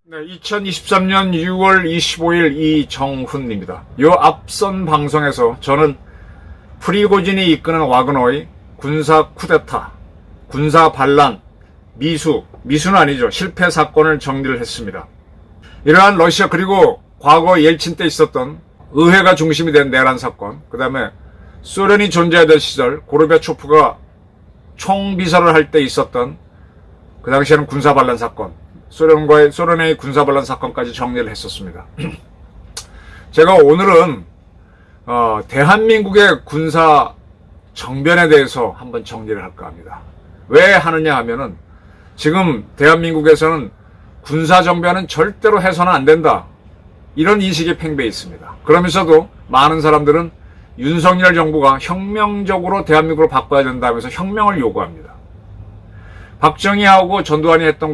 네, 2023년 6월 25일 이정훈입니다. 이 앞선 방송에서 저는 프리고진이 이끄는 와그너의 군사 쿠데타, 군사 반란, 미수는 아니죠. 실패 사건을 정리를 했습니다. 이러한 러시아 그리고 과거 옐친 때 있었던 의회가 중심이 된 내란 사건, 그 다음에 소련이 존재하던 시절 고르바초프가 총비서를 할 때 있었던 그 당시에는 군사 반란 사건, 소련의 군사 반란 사건까지 정리를 했었습니다. 제가 오늘은 대한민국의 군사 정변에 대해서 한번 정리를 할까 합니다. 왜 하느냐 하면은 지금 대한민국에서는 군사 정변은 절대로 해서는 안 된다, 이런 인식이 팽배해 있습니다. 그러면서도 많은 사람들은 윤석열 정부가 혁명적으로 대한민국을 바꿔야 된다면서 혁명을 요구합니다. 박정희하고 전두환이 했던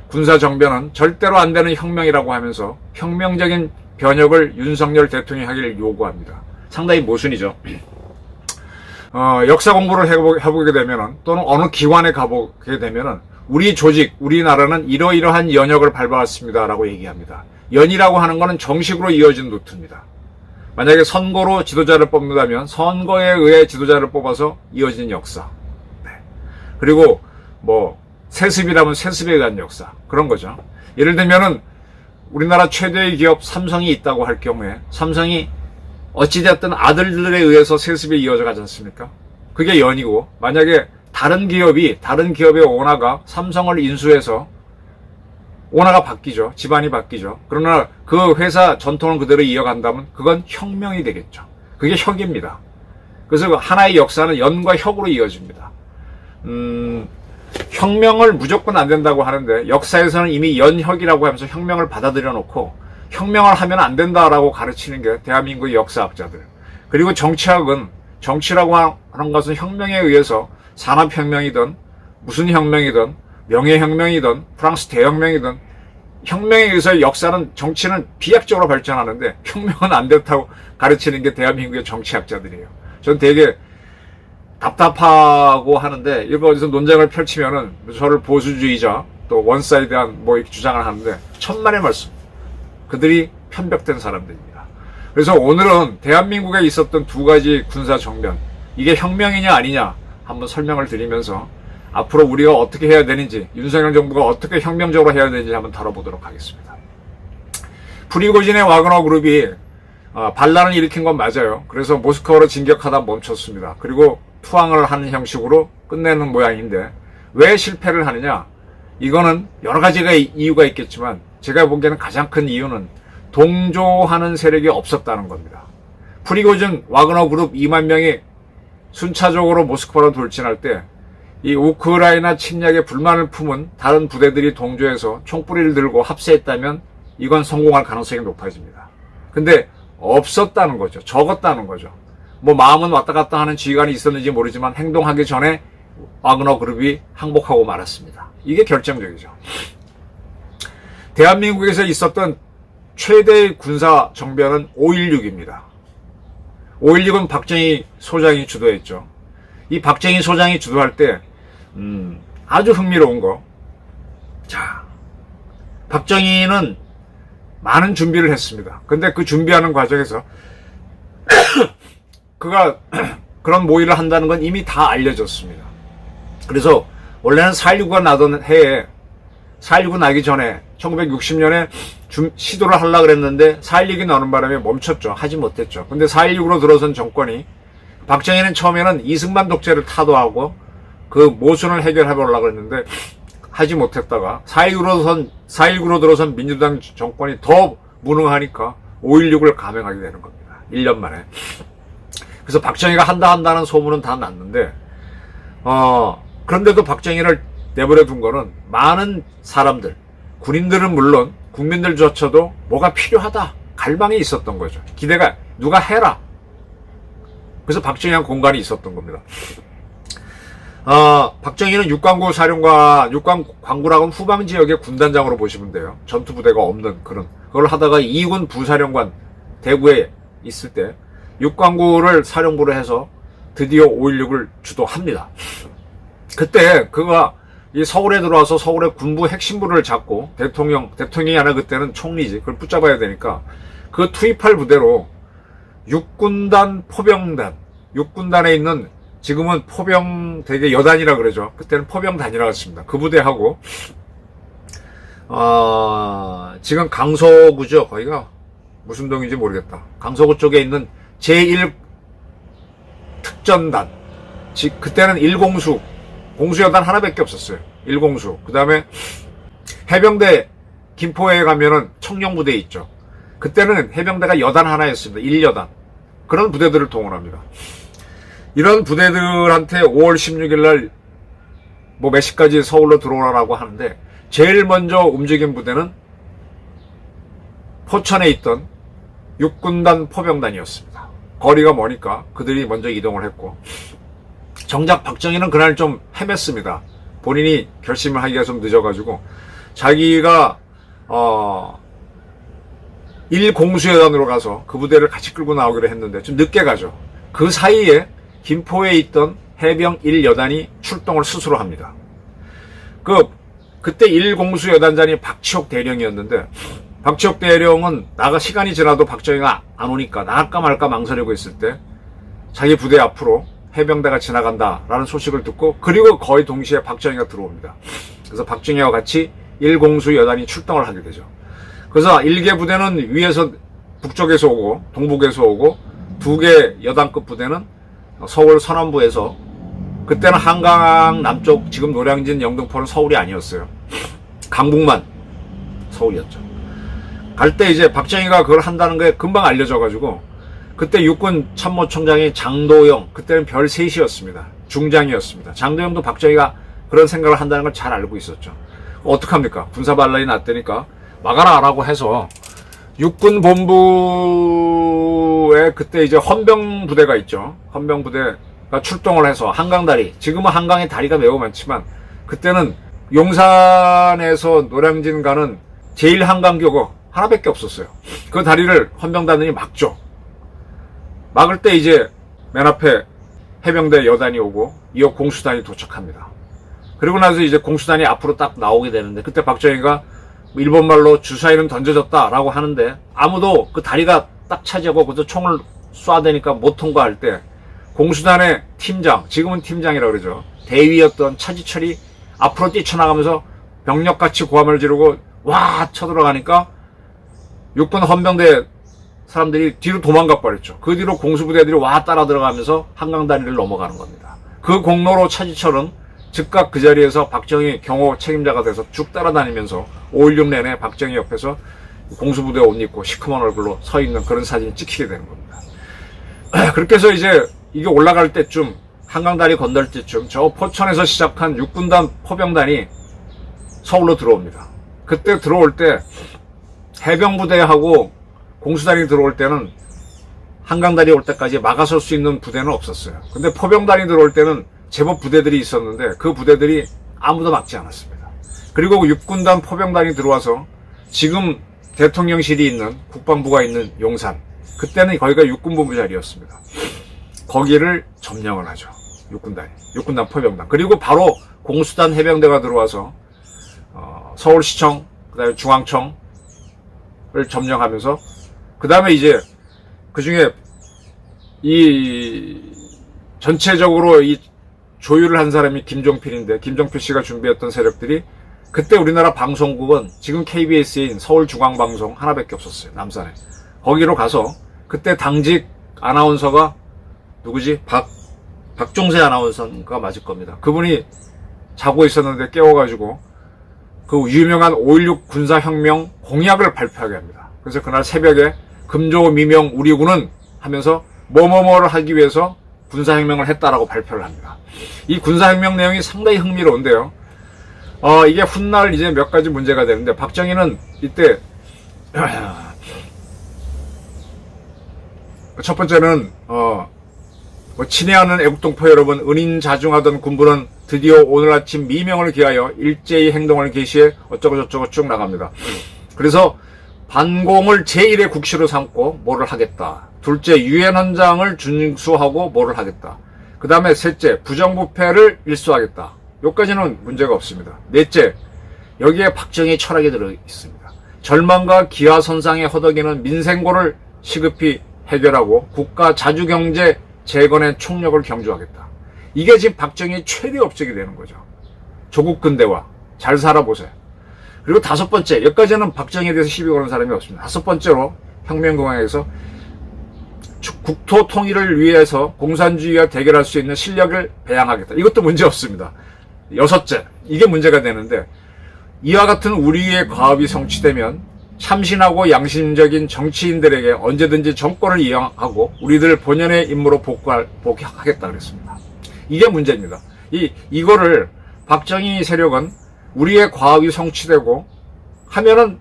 군사 정변은 절대로 안 되는 혁명이라고 하면서 혁명적인 변혁을 윤석열 대통령이 하기를 요구합니다. 상당히 모순이죠. 역사 공부를 해보게 되면은, 또는 어느 기관에 가보게 되면은, 우리 조직, 우리나라는 이러이러한 연혁을 밟아왔습니다라고 얘기합니다. 연이라고 하는 것은 정식으로 이어진 루트입니다. 만약에 선거로 지도자를 뽑는다면 선거에 의해 지도자를 뽑아서 이어진 역사. 네. 그리고 세습이라면 세습에 의한 역사. 그런 거죠. 예를 들면은 우리나라 최대의 기업 삼성이 있다고 할 경우에 삼성이 어찌되었든 아들들에 의해서 세습이 이어져 가지 않습니까? 그게 연이고, 만약에 다른 기업의 오너가 삼성을 인수해서 오너가 바뀌죠. 집안이 바뀌죠. 그러나 그 회사 전통을 그대로 이어간다면 그건 혁명이 되겠죠. 그게 혁입니다. 그래서 하나의 역사는 연과 혁으로 이어집니다. 혁명을 무조건 안 된다고 하는데 역사에서는 이미 연혁이라고 하면서 혁명을 받아들여 놓고 혁명을 하면 안 된다라고 가르치는 게 대한민국의 역사학자들. 그리고 정치라고 하는 것은 혁명에 의해서 산업혁명이든 무슨 혁명이든 명예혁명이든 프랑스 대혁명이든 혁명에 의해서 정치는 비약적으로 발전하는데 혁명은 안 됐다고 가르치는 게 대한민국의 정치학자들이에요. 전 되게 답답하고 하는데, 이거 어디서 논쟁을 펼치면은 저를 보수주의자, 또 원사이드한 이렇게 주장을 하는데 천만의 말씀. 그들이 편벽된 사람들입니다. 그래서 오늘은 대한민국에 있었던 두 가지 군사 정변, 이게 혁명이냐 아니냐 한번 설명을 드리면서 앞으로 우리가 어떻게 해야 되는지, 윤석열 정부가 어떻게 혁명적으로 해야 되는지 한번 다뤄보도록 하겠습니다. 프리고진의 와그너 그룹이 반란을 일으킨 건 맞아요. 그래서 모스크바로 진격하다 멈췄습니다. 그리고 투항을 하는 형식으로 끝내는 모양인데, 왜 실패를 하느냐? 이거는 여러 가지가 이유가 있겠지만 제가 보기에는 가장 큰 이유는 동조하는 세력이 없었다는 겁니다. 프리고진 와그너 그룹 2만 명이 순차적으로 모스크바로 돌진할 때 이 우크라이나 침략에 불만을 품은 다른 부대들이 동조해서 총뿌리를 들고 합세했다면 이건 성공할 가능성이 높아집니다. 근데 없었다는 거죠. 적었다는 거죠. 마음은 왔다 갔다 하는 지휘관이 있었는지 모르지만 행동하기 전에 와그너 그룹이 항복하고 말았습니다. 이게 결정적이죠. 대한민국에서 있었던 최대의 군사 정변은 5.16입니다. 5.16은 박정희 소장이 주도했죠. 이 박정희 소장이 주도할 때 아주 흥미로운 거. 자, 박정희는 많은 준비를 했습니다. 근데 그 준비하는 과정에서 그가 그런 모의를 한다는 건 이미 다 알려졌습니다. 그래서 원래는 4.19가 나던 해에, 4.19 나기 전에 1960년에 시도를 하려고 그랬는데 4.16이 나오는 바람에 멈췄죠. 하지 못했죠. 근데 4.16으로 들어선 정권이, 박정희는 처음에는 이승만 독재를 타도하고 그 모순을 해결해보려고 했는데 하지 못했다가 4.19로 들어선 민주당 정권이 더 무능하니까 5.16을 감행하게 되는 겁니다. 1년 만에. 그래서 박정희가 한다는 소문은 다 났는데, 그런데도 박정희를 내버려 둔 거는 많은 사람들, 군인들은 물론 국민들조차도 뭐가 필요하다, 갈망이 있었던 거죠. 기대가, 누가 해라. 그래서 박정희한 공간이 있었던 겁니다. 박정희는 육광구 사령관, 육광구라고는 후방 지역의 군단장으로 보시면 돼요. 전투부대가 없는 그걸 하다가 2군 부사령관, 대구에 있을 때 육관구를 사령부로 해서 드디어 5.16을 주도합니다. 그때 그가 이 서울에 들어와서 서울의 군부 핵심부를 잡고 대통령이 아니라 그때는 총리지. 그걸 붙잡아야 되니까 그 투입할 부대로 육군단 포병단, 육군단에 있는 지금은 포병 되게 여단이라 그러죠. 그때는 포병단이라고 했습니다. 그 부대하고 지금 강서구죠. 거기가 무슨 동인지 모르겠다. 강서구 쪽에 있는 제1 특전단. 그때는 1공수, 공수여단 하나밖에 없었어요. 1공수. 그 다음에 해병대 김포에 가면은 청룡부대 있죠. 그때는 해병대가 여단 하나였습니다. 1여단. 그런 부대들을 동원합니다. 이런 부대들한테 5월 16일 날 뭐 몇 시까지 서울로 들어오라고 하는데 제일 먼저 움직인 부대는 포천에 있던 육군단 포병단이었습니다. 거리가 머니까 그들이 먼저 이동을 했고 정작 박정희는 그날 좀 헤맸습니다. 본인이 결심을 하기가 좀 늦어가지고 자기가 1공수여단으로 가서 그 부대를 같이 끌고 나오기로 했는데 좀 늦게 가죠. 그 사이에 김포에 있던 해병 1여단이 출동을 스스로 합니다. 그때 1공수여단장이 박치옥 대령이었는데 박치옥 대령은 시간이 지나도 박정희가 안 오니까 나갈까 말까 망설이고 있을 때 자기 부대 앞으로 해병대가 지나간다라는 소식을 듣고 그리고 거의 동시에 박정희가 들어옵니다. 그래서 박정희와 같이 1공수여단이 출동을 하게 되죠. 그래서 1개 부대는 위에서 북쪽에서 오고 동북에서 오고 2개 여단급 부대는 서울 서남부에서 그때는 한강 남쪽 지금 노량진 영등포는 서울이 아니었어요. 강북만 서울이었죠. 갈 때 이제 박정희가 그걸 한다는 게 금방 알려져가지고 그때 육군 참모총장이 장도영, 그때는 별 3이었습니다. 중장이었습니다. 장도영도 박정희가 그런 생각을 한다는 걸 잘 알고 있었죠. 어떡합니까? 군사반란이 났다니까 막아라 라고 해서 육군본부에 그때 이제 헌병부대가 있죠. 헌병부대가 출동을 해서 한강다리, 지금은 한강에 다리가 매우 많지만 그때는 용산에서 노량진 가는 제1한강교가 하나밖에 없었어요. 그 다리를 헌병단들이 막죠. 막을 때 이제 맨 앞에 해병대 여단이 오고 이어 공수단이 도착합니다. 그리고 나서 이제 공수단이 앞으로 딱 나오게 되는데 그때 박정희가 일본말로 주사위는 던져졌다라고 하는데 아무도 그 다리가 딱 차지하고 그래서 총을 쏴대니까 못 통과할 때 공수단의 팀장, 지금은 팀장이라고 그러죠. 대위였던 차지철이 앞으로 뛰쳐나가면서 병력같이 고함을 지르고 와 쳐들어가니까 육군 헌병대 사람들이 뒤로 도망가 버렸죠. 그 뒤로 공수부대들이 와 따라 들어가면서 한강다리를 넘어가는 겁니다. 그 공로로 차지철은 즉각 그 자리에서 박정희 경호 책임자가 돼서 쭉 따라다니면서 5.16 내내 박정희 옆에서 공수부대 옷 입고 시커먼 얼굴로 서 있는 그런 사진이 찍히게 되는 겁니다. 그렇게 해서 이제 이게 올라갈 때쯤 한강다리 건널 때쯤 저 포천에서 시작한 육군단 포병단이 서울로 들어옵니다. 그때 들어올 때 해병부대하고 공수단이 들어올 때는 한강다리 올 때까지 막아설 수 있는 부대는 없었어요. 근데 포병단이 들어올 때는 제법 부대들이 있었는데 그 부대들이 아무도 막지 않았습니다. 그리고 육군단 포병단이 들어와서 지금 대통령실이 있는 국방부가 있는 용산, 그때는 거기가 육군본부 자리였습니다. 거기를 점령을 하죠. 육군단 포병단. 그리고 바로 공수단 해병대가 들어와서 서울시청, 그다음에 중앙청을 점령하면서 그 다음에 이제 그 중에 전체적으로 이 조율을 한 사람이 김종필인데 김종필 씨가 준비했던 세력들이 그때 우리나라 방송국은 지금 KBS인 서울중앙방송 하나밖에 없었어요. 남산에. 거기로 가서 그때 당직 아나운서가 누구지? 박종세 아나운서가 맞을 겁니다. 그분이 자고 있었는데 깨워가지고 그 유명한 5.16 군사혁명 공약을 발표하게 합니다. 그래서 그날 새벽에 금조 미명 우리 군은 하면서 뭐뭐뭐를 하기 위해서 군사혁명을 했다라고 발표를 합니다. 이 군사혁명 내용이 상당히 흥미로운데요. 이게 훗날 이제 몇 가지 문제가 되는데 박정희는 이때 첫 번째는 친애하는 애국동포 여러분, 은인자중하던 군부는 드디어 오늘 아침 미명을 기하여 일제히 행동을 개시해 어쩌고저쩌고 쭉 나갑니다. 그래서 반공을 제1의 국시로 삼고 뭐를 하겠다. 둘째, 유엔 헌장을 준수하고 뭐를 하겠다. 그 다음에 셋째, 부정부패를 일소하겠다. 여기까지는 문제가 없습니다. 넷째, 여기에 박정희 철학이 들어 있습니다. 절망과 기아선상에 허덕이는 민생고를 시급히 해결하고 국가 자주경제 재건의 총력을 경주하겠다. 이게 지금 박정희의 최대 업적이 되는 거죠. 조국 근대화 잘 살아보세요. 그리고 다섯 번째, 여기까지는 박정희에 대해서 시비 거는 사람이 없습니다. 다섯 번째로 혁명공화에서 국토 통일을 위해서 공산주의와 대결할 수 있는 실력을 배양하겠다. 이것도 문제 없습니다. 여섯째, 이게 문제가 되는데, 이와 같은 우리의 과업이 성취되면 참신하고 양심적인 정치인들에게 언제든지 정권을 이양하고 우리들 본연의 임무로 복귀하겠다 그랬습니다. 이게 문제입니다. 이거를 박정희 세력은 우리의 과업이 성취되고 하면은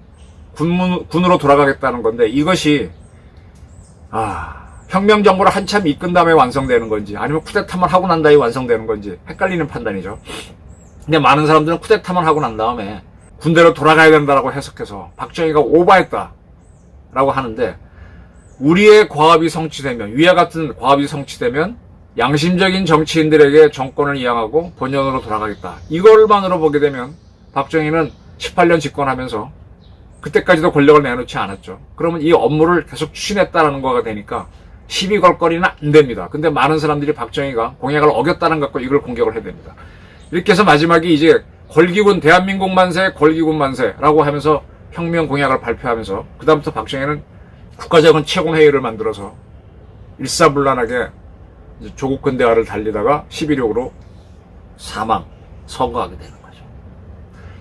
군으로 돌아가겠다는 건데, 이것이 혁명정부를 한참 이끈 다음에 완성되는 건지 아니면 쿠데타만 하고 난 다음에 완성되는 건지 헷갈리는 판단이죠. 근데 많은 사람들은 쿠데타만 하고 난 다음에 군대로 돌아가야 된다라고 해석해서 박정희가 오바했다라고 하는데, 우리의 과업이 성취되면, 위와 같은 과업이 성취되면 양심적인 정치인들에게 정권을 이양하고 본연으로 돌아가겠다. 이걸만으로 보게 되면 박정희는 18년 집권하면서 그때까지도 권력을 내놓지 않았죠. 그러면 이 업무를 계속 추진했다는 거가 되니까 시비 걸 거리는 안 됩니다. 근데 많은 사람들이 박정희가 공약을 어겼다는 것 갖고 이걸 공격을 해야 됩니다. 이렇게 해서 마지막에 이제 걸기군, 대한민국 만세, 걸기군 만세라고 하면서 혁명 공약을 발표하면서 그다음부터 박정희는 국가적인 최고회의를 만들어서 일사불란하게 조국 근대화를 달리다가 11.6으로 서거하게 되는 거죠.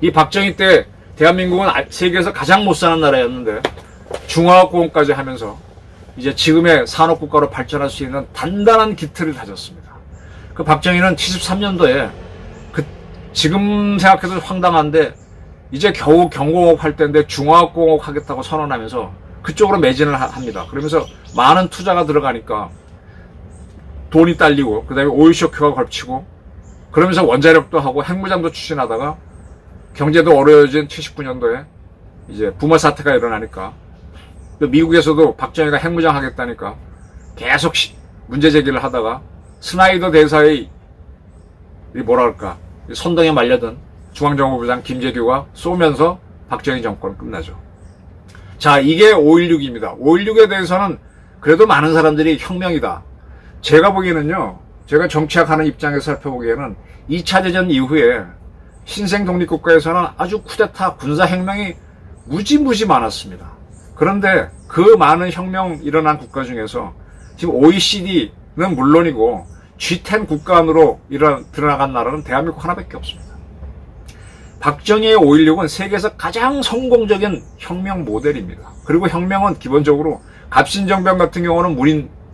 이 박정희 때 대한민국은 세계에서 가장 못 사는 나라였는데 중화국까지 하면서 이제 지금의 산업국가로 발전할 수 있는 단단한 기틀을 다졌습니다. 그 박정희는 73년도에 지금 생각해도 황당한데 이제 겨우 경공업 할 때인데 중화공업 하겠다고 선언하면서 그쪽으로 매진을 합니다. 그러면서 많은 투자가 들어가니까 돈이 딸리고 그 다음에 오일 쇼크가 걸치고 그러면서 원자력도 하고 핵무장도 추진하다가 경제도 어려워진 79년도에 이제 부마 사태가 일어나니까 미국에서도 박정희가 핵무장 하겠다니까 계속 문제 제기를 하다가 스나이더 대사의 뭐랄까 선동에 말려든 중앙정보부장 김재규가 쏘면서 박정희 정권 끝나죠. 자, 이게 5.16입니다. 5.16에 대해서는 그래도 많은 사람들이 혁명이다. 제가 보기에는요, 제가 정치학하는 입장에서 살펴보기에는 2차 대전 이후에 신생 독립국가에서는 아주 쿠데타 군사혁명이 무지무지 많았습니다. 그런데 그 많은 혁명 일어난 국가 중에서 지금 OECD는 물론이고 G10 국가 안으로 드러나간 나라는 대한민국 하나밖에 없습니다. 박정희의 5.16은 세계에서 가장 성공적인 혁명 모델입니다. 그리고 혁명은 기본적으로 갑신정변 같은 경우는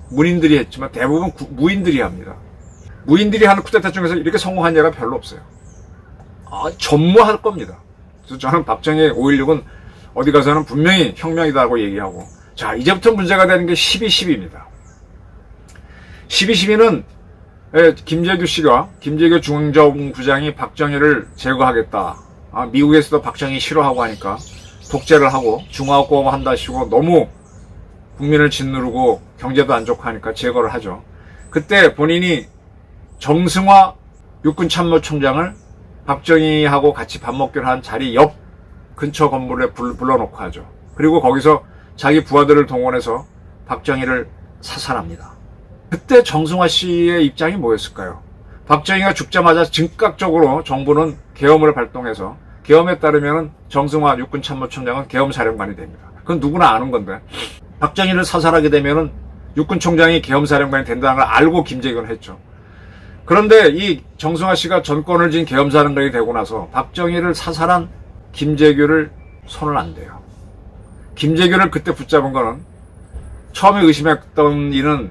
문인들이 했지만 대부분 무인들이 합니다. 무인들이 하는 쿠데타 중에서 이렇게 성공한 예가 별로 없어요. 전무할 겁니다. 그래서 저는 박정희의 5.16은 어디 가서는 분명히 혁명이다고 얘기하고, 자, 이제부터 문제가 되는 게 12.12입니다. 12.12는 김재규 중정부장이 박정희를 제거하겠다. 미국에서도 박정희 싫어하고 하니까 독재를 하고 중화공업 한다시고 너무 국민을 짓누르고 경제도 안 좋고 하니까 제거를 하죠. 그때 본인이 정승화 육군참모총장을 박정희하고 같이 밥 먹기로 한 자리 옆 근처 건물에 불러놓고 하죠. 그리고 거기서 자기 부하들을 동원해서 박정희를 사살합니다. 그때 정승화 씨의 입장이 뭐였을까요? 박정희가 죽자마자 즉각적으로 정부는 계엄을 발동해서, 계엄에 따르면 정승화 육군참모총장은 계엄사령관이 됩니다. 그건 누구나 아는 건데, 박정희를 사살하게 되면은 육군총장이 계엄사령관이 된다는 걸 알고 김재규는 했죠. 그런데 이 정승화 씨가 전권을 쥔 계엄사령관이 되고 나서 박정희를 사살한 김재규를 손을 안 대요. 김재규를 그때 붙잡은 거는 처음에 의심했던 이는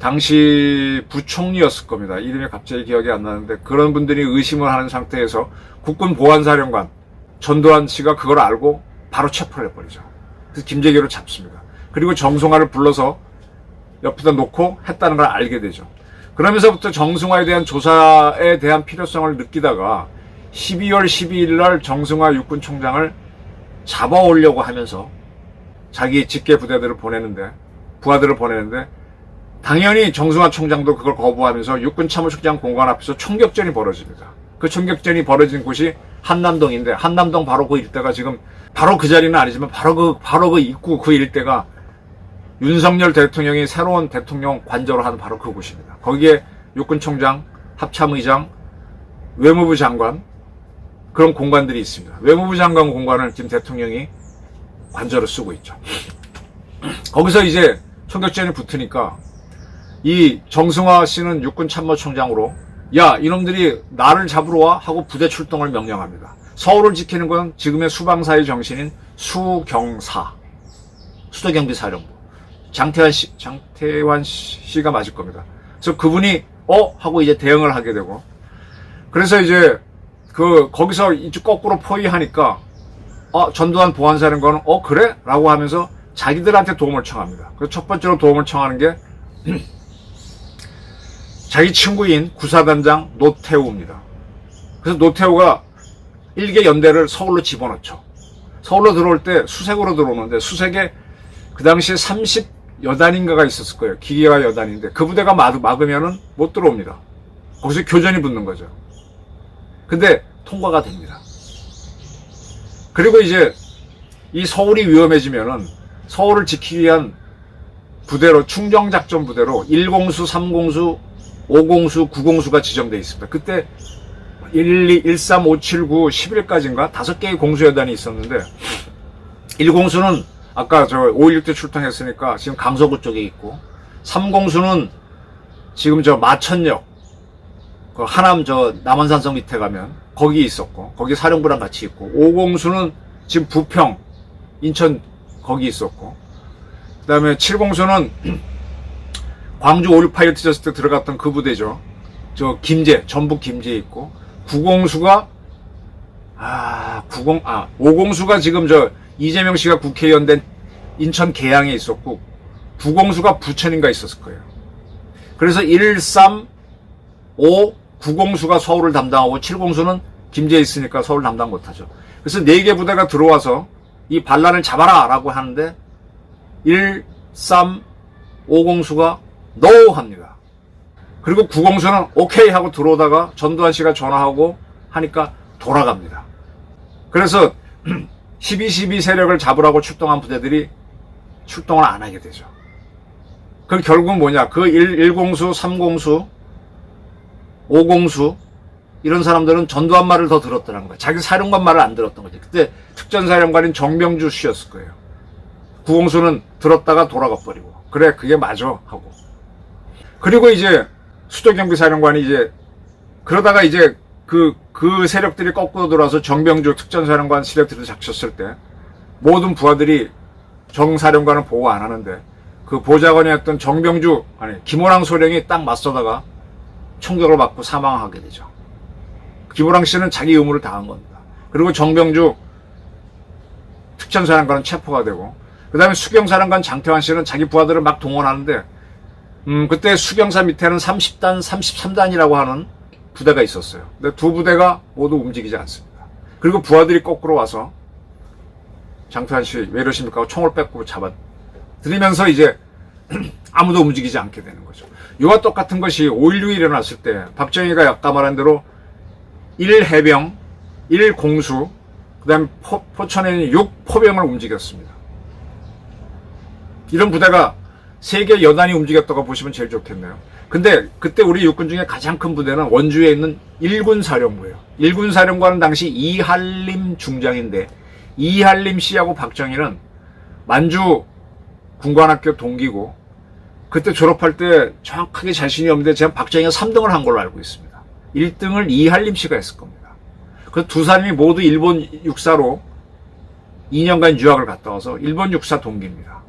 당시 부총리였을 겁니다. 이름이 갑자기 기억이 안 나는데 그런 분들이 의심을 하는 상태에서 국군 보안사령관 전두환 씨가 그걸 알고 바로 체포를 해버리죠. 그래서 김재규를 잡습니다. 그리고 정승화를 불러서 옆에다 놓고 했다는 걸 알게 되죠. 그러면서부터 정승화에 대한 조사에 대한 필요성을 느끼다가 12월 12일 날 정승화 육군총장을 잡아오려고 하면서 자기 직계 부대들을 보내는데, 부하들을 보내는데, 당연히 정승화 총장도 그걸 거부하면서 육군 참모총장 공관 앞에서 총격전이 벌어집니다. 그 총격전이 벌어진 곳이 한남동인데, 한남동 바로 그 일대가 지금, 바로 그 자리는 아니지만, 바로 그 입구 그 일대가 윤석열 대통령이 새로운 대통령 관저로 하는 바로 그곳입니다. 거기에 육군총장, 합참의장, 외무부 장관, 그런 공관들이 있습니다. 외무부 장관 공관을 지금 대통령이 관저로 쓰고 있죠. 거기서 이제 총격전이 붙으니까 이 정승화 씨는 육군 참모총장으로 야, 이놈들이 나를 잡으러 와 하고 부대 출동을 명령합니다. 서울을 지키는 건 지금의 수방사의 정신인 수경사, 수도경비사령부. 장태환 씨가 맞을 겁니다. 그래서 그분이 하고 이제 대응을 하게 되고, 그래서 이제 거기서 이쪽 거꾸로 포위하니까 전두환 보안사령관은 그래? 라고 하면서 자기들한테 도움을 청합니다. 그래서 첫 번째로 도움을 청하는 게 자기 친구인 구사단장 노태우입니다. 그래서 노태우가 일개 연대를 서울로 집어넣죠. 서울로 들어올 때 수색으로 들어오는데, 수색에 그 당시에 30여단인가가 있었을 거예요. 기계가 여단인데 그 부대가 막으면은 못 들어옵니다. 거기서 교전이 붙는 거죠. 근데 통과가 됩니다. 그리고 이제 이 서울이 위험해지면은 서울을 지키기 위한 부대로, 충정작전 부대로 1공수, 3공수, 5공수, 9공수가 지정되어 있습니다. 그때 1, 2, 1, 3, 5, 7, 9, 11까지인가 5개의 공수여단이 있었는데, 1공수는 아까 5.16때 출동했으니까 지금 강서구 쪽에 있고, 3공수는 지금 마천역, 하남 남한산성 밑에 가면 거기 있었고, 거기 사령부랑 같이 있고, 5공수는 지금 부평, 인천 거기 있었고, 그 다음에 7공수는 광주 5.16 파이어 터졌을 때 들어갔던 그 부대죠. 전북 김제에 있고, 9공수가 5공수가 지금 이재명 씨가 국회의원 된 인천 계양에 있었고, 9공수가 부천인가 있었을 거예요. 그래서 1, 3, 5, 9공수가 서울을 담당하고 7공수는 김제에 있으니까 서울 담당 못하죠. 그래서 4개 부대가 들어와서 이 반란을 잡아라 라고 하는데 1, 3, 5공수가 NO 합니다. 그리고 9공수는 오케이 하고 들어오다가 전두환 씨가 전화하고 하니까 돌아갑니다. 그래서 12.12 세력을 잡으라고 출동한 부대들이 출동을 안 하게 되죠. 그럼 결국은 뭐냐? 1공수, 3공수, 5공수 이런 사람들은 전두환 말을 더 들었더라는 거예요. 자기 사령관 말을 안 들었던 거지. 그때 특전사령관인 정병주 씨였을 거예요. 9공수는 들었다가 돌아가 버리고, 그래 그게 맞아 하고. 그리고 이제 수도경비사령관이 이제 그러다가 이제 그 세력들이 거꾸로 돌아서 정병주 특전사령관 세력들이 작쳤을 때 모든 부하들이 정사령관을 보호 안 하는데, 그 보좌관이었던 김호랑 소령이 딱 맞서다가 총격을 받고 사망하게 되죠. 김호랑 씨는 자기 의무를 다한 겁니다. 그리고 정병주 특전사령관은 체포가 되고, 그 다음에 수경사령관 장태환 씨는 자기 부하들을 막 동원하는데, 그때 수경사 밑에는 30단, 33단이라고 하는 부대가 있었어요. 근데 두 부대가 모두 움직이지 않습니다. 그리고 부하들이 거꾸로 와서 장태환 씨 왜 이러십니까 하고 총을 뺏고 잡아들이면서 이제 아무도 움직이지 않게 되는 거죠. 이와 똑같은 것이 5.16이 일어났을 때 박정희가 아까 말한 대로 1해병, 1공수, 그 다음에 포천에는 6포병을 움직였습니다. 이런 부대가 3개 여단이 움직였다고 보시면 제일 좋겠네요. 근데 그때 우리 육군 중에 가장 큰 부대는 원주에 있는 1군 사령부예요. 1군 사령관은 당시 이한림 중장인데, 이한림 씨하고 박정희는 만주 군관학교 동기고, 그때 졸업할 때 정확하게 자신이 없는데 제가 박정희가 3등을 한 걸로 알고 있습니다. 1등을 이한림 씨가 했을 겁니다. 그 두 사람이 모두 일본 육사로 2년간 유학을 갔다 와서 일본 육사 동기입니다.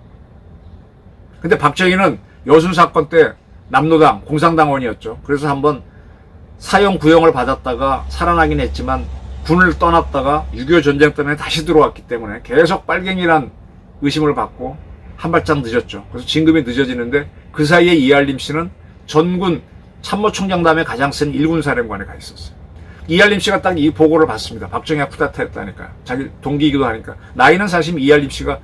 근데 박정희는 여순 사건 때 남노당, 공산당원이었죠. 그래서 한번 사형 구형을 받았다가 살아나긴 했지만 군을 떠났다가 6.25 전쟁 때문에 다시 들어왔기 때문에 계속 빨갱이란 의심을 받고 한 발짝 늦었죠. 그래서 진급이 늦어지는데, 그 사이에 이한림 씨는 전군 참모총장 다음에 가장 센 1군 사령관에 가 있었어요. 이한림 씨가 딱 이 보고를 받습니다. 박정희가 쿠데타 했다니까요. 자기 동기이기도 하니까. 나이는 사실 이한림 씨가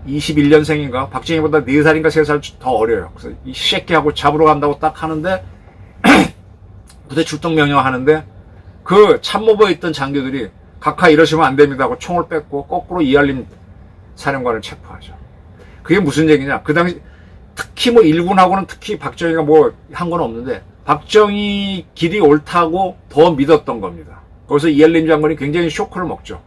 21년생인가? 박정희보다 4살인가 3살 더 어려요. 그래서 이 새끼하고 잡으러 간다고 딱 하는데, 부대 출동 명령하는데, 그 참모부에 있던 장교들이 각하 이러시면 안 됩니다 하고 총을 뺏고 거꾸로 이할림 사령관을 체포하죠. 그게 무슨 얘기냐? 그 당시, 특히 뭐 일군하고는 특히 박정희가 뭐 한 건 없는데, 박정희 길이 옳다고 더 믿었던 겁니다. 거기서 이할림 장군이 굉장히 쇼크를 먹죠.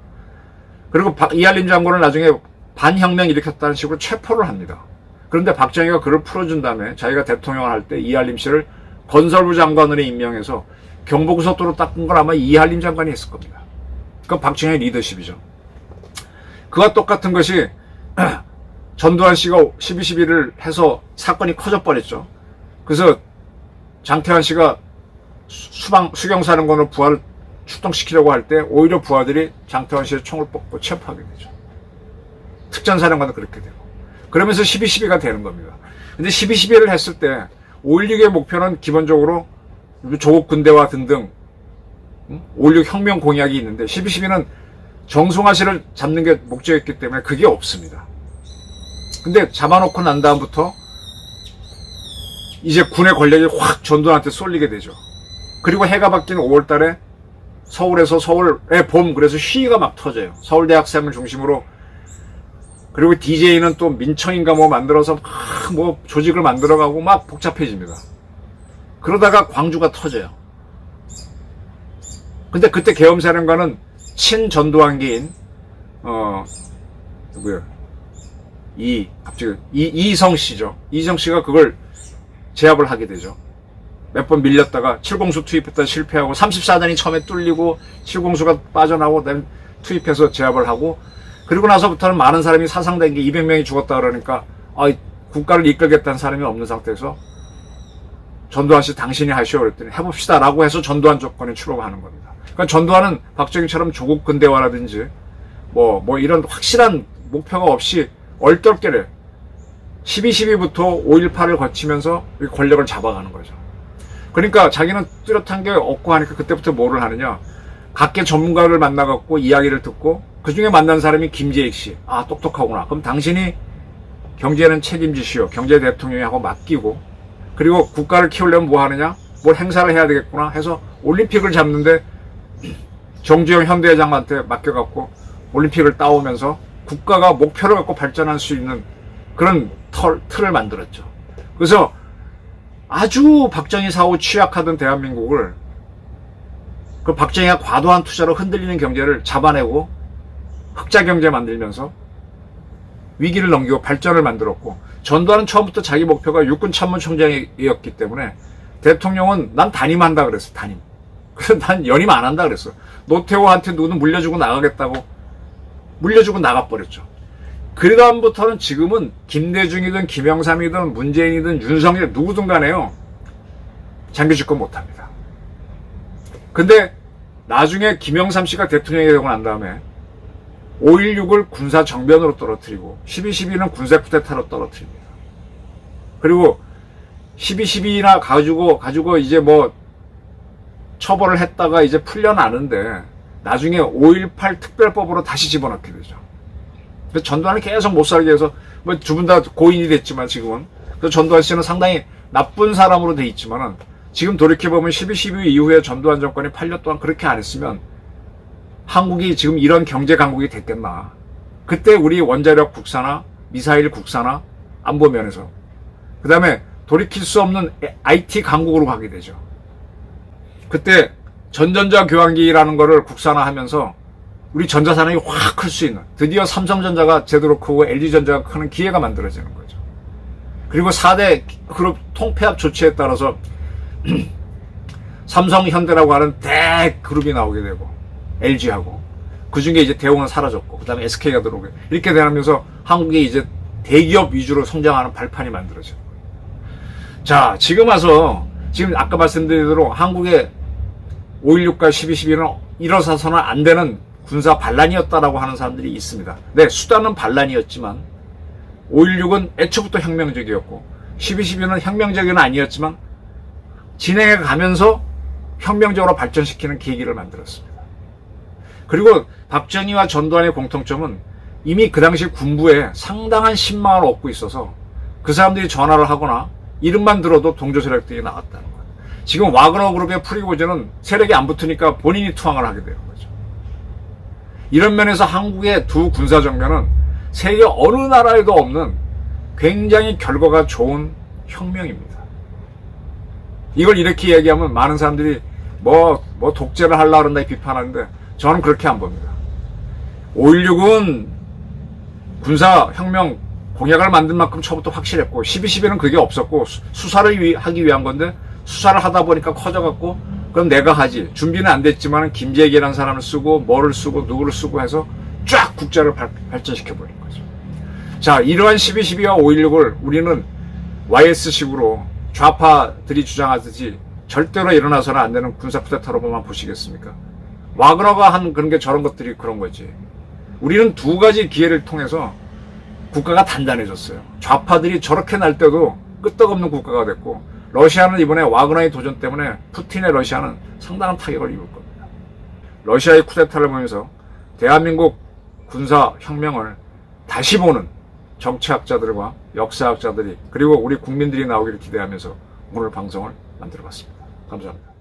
그리고 이할림 장군을 나중에 반혁명 일으켰다는 식으로 체포를 합니다. 그런데 박정희가 그를 풀어준 다음에 자기가 대통령을 할 때 이할림 씨를 건설부 장관으로 임명해서 경부고속도로 닦은 건 아마 이할림 장관이 했을 겁니다. 그건 박정희의 리더십이죠. 그와 똑같은 것이 전두환 씨가 12.12를 해서 사건이 커져버렸죠. 그래서 장태환 씨가 수경사령관으로 부하를 출동시키려고 할 때 오히려 부하들이 장태환 씨의 총을 뽑고 체포하게 되죠. 특전사령관도 그렇게 되고. 그러면서 12.12가 되는 겁니다. 근데 12.12를 했을 때 5.16의 목표는 기본적으로 조국 군대화 등등 5.16 혁명 공약이 있는데 12.12는 정승화 씨를 잡는 게 목적이었기 때문에 그게 없습니다. 근데 잡아놓고 난 다음부터 이제 군의 권력이 확 전두환한테 쏠리게 되죠. 그리고 해가 바뀐 5월 달에 서울에서 서울의 봄, 그래서 시위가 막 터져요. 서울대학생을 중심으로. 그리고 DJ는 또 민청인가 뭐 만들어서 막 뭐 조직을 만들어가고 막 복잡해집니다. 그러다가 광주가 터져요. 근데 그때 계엄사령관은 친전두환계인 이성 씨죠. 이성 씨가 그걸 제압을 하게 되죠. 몇 번 밀렸다가 7공수 투입했다 실패하고 34단이 처음에 뚫리고 7공수가 빠져나오고 투입해서 제압을 하고, 그리고 나서부터는 많은 사람이 사상된 게 200명이 죽었다 그러니까 국가를 이끌겠다는 사람이 없는 상태에서 전두환 씨 당신이 하시오 그랬더니 해봅시다 라고 해서 전두환 조건에 출범하는 겁니다. 그러니까 전두환은 박정희처럼 조국 근대화라든지 뭐 이런 확실한 목표가 없이 얼떨결에 12.12부터 5.18을 거치면서 권력을 잡아가는 거죠. 그러니까 자기는 뚜렷한 게 없고 하니까 그때부터 뭐를 하느냐, 각계 전문가를 만나갖고 이야기를 듣고 그 중에 만난 사람이 김재익 씨. 아, 똑똑하구나. 그럼 당신이 경제는 책임지시오. 경제 대통령이 하고 맡기고, 그리고 국가를 키우려면 뭐 하느냐, 뭘 행사를 해야 되겠구나 해서 올림픽을 잡는데 정주영 현대회장한테 맡겨갖고 올림픽을 따오면서 국가가 목표를 갖고 발전할 수 있는 그런 틀을 만들었죠. 그래서 아주 박정희 사후 취약하던 대한민국을 그 박정희가 과도한 투자로 흔들리는 경제를 잡아내고 흑자 경제 만들면서 위기를 넘기고 발전을 만들었고, 전두환은 처음부터 자기 목표가 육군 참모총장이었기 때문에 대통령은 난 단임한다 그랬어. 단임. 그래서 난 연임 안 한다 그랬어. 노태우한테 누구는 물려주고 나가겠다고 물려주고 나가버렸죠. 그 다음부터는 지금은 김대중이든 김영삼이든 문재인이든 윤석열 누구든 간에요, 장교 집권 못합니다. 근데 나중에 김영삼 씨가 대통령이 되고 난 다음에 5.16을 군사 정변으로 떨어뜨리고 12.12는 군사 쿠데타로 떨어뜨립니다. 그리고 12.12나 가지고 이제 뭐 처벌을 했다가 이제 풀려나는데 나중에 5.18 특별법으로 다시 집어넣게 되죠. 그래서 전두환을 계속 못 살게 해서 뭐 두 분 다 고인이 됐지만 지금은, 그래서 전두환 씨는 상당히 나쁜 사람으로 돼 있지만은 지금 돌이켜보면 12.12 이후에 전두환 정권이 8년 동안 그렇게 안 했으면 한국이 지금 이런 경제 강국이 됐겠나. 그때 우리 원자력 국산화, 미사일 국산화, 안보 면에서, 그 다음에 돌이킬 수 없는 IT 강국으로 가게 되죠. 그때 전전자 교환기라는 거를 국산화하면서 우리 전자산업이 확 클 수 있는, 드디어 삼성전자가 제대로 크고 LG전자가 크는 기회가 만들어지는 거죠. 그리고 4대 그룹 통폐합 조치에 따라서 삼성현대라고 하는 대그룹이 나오게 되고 LG하고, 그 중에 이제 대우는 사라졌고 그 다음에 SK가 들어오게, 이렇게 되면서 한국이 이제 대기업 위주로 성장하는 발판이 만들어져요. 자, 지금 와서 지금 아까 말씀드린 대로 한국의 5.16과 12.12는 일어서서는 안 되는 군사 반란이었다라고 하는 사람들이 있습니다. 네, 수단은 반란이었지만 5.16은 애초부터 혁명적이었고 12.12는 혁명적은 아니었지만 진행해 가면서 혁명적으로 발전시키는 계기를 만들었습니다. 그리고 박정희와 전두환의 공통점은 이미 그 당시 군부에 상당한 신망을 얻고 있어서 그 사람들이 전화를 하거나 이름만 들어도 동조 세력들이 나왔다는 거예요. 지금 와그너 그룹의 프리고진은 세력이 안 붙으니까 본인이 투항을 하게 되는 거죠. 이런 면에서 한국의 두 군사정변은 세계 어느 나라에도 없는 굉장히 결과가 좋은 혁명입니다. 이걸 이렇게 얘기하면 많은 사람들이 뭐 독재를 하려고 그런다 비판하는데 저는 그렇게 안 봅니다. 5.16은 군사혁명 공약을 만든 만큼 처음부터 확실했고 12.12는 그게 없었고 수사를 하기 위한 건데 수사를 하다 보니까 커져갖고 그럼 내가 하지. 준비는 안 됐지만 김재기라는 사람을 쓰고 뭐를 쓰고 누구를 쓰고 해서 쫙 국자를 발전시켜버린 거죠. 자, 이러한 12.12와 5.16을 우리는 YS식으로 좌파들이 주장하듯이 절대로 일어나서는 안 되는 군사 쿠데타로만 보시겠습니까? 와그너가 한 그런 게 저런 것들이 그런 거지. 우리는 두 가지 기회를 통해서 국가가 단단해졌어요. 좌파들이 저렇게 날 때도 끄떡없는 국가가 됐고, 러시아는 이번에 와그너의 도전 때문에 푸틴의 러시아는 상당한 타격을 입을 겁니다. 러시아의 쿠데타를 보면서 대한민국 군사혁명을 다시 보는 정치학자들과 역사학자들이 그리고 우리 국민들이 나오기를 기대하면서 오늘 방송을 만들어봤습니다. 감사합니다.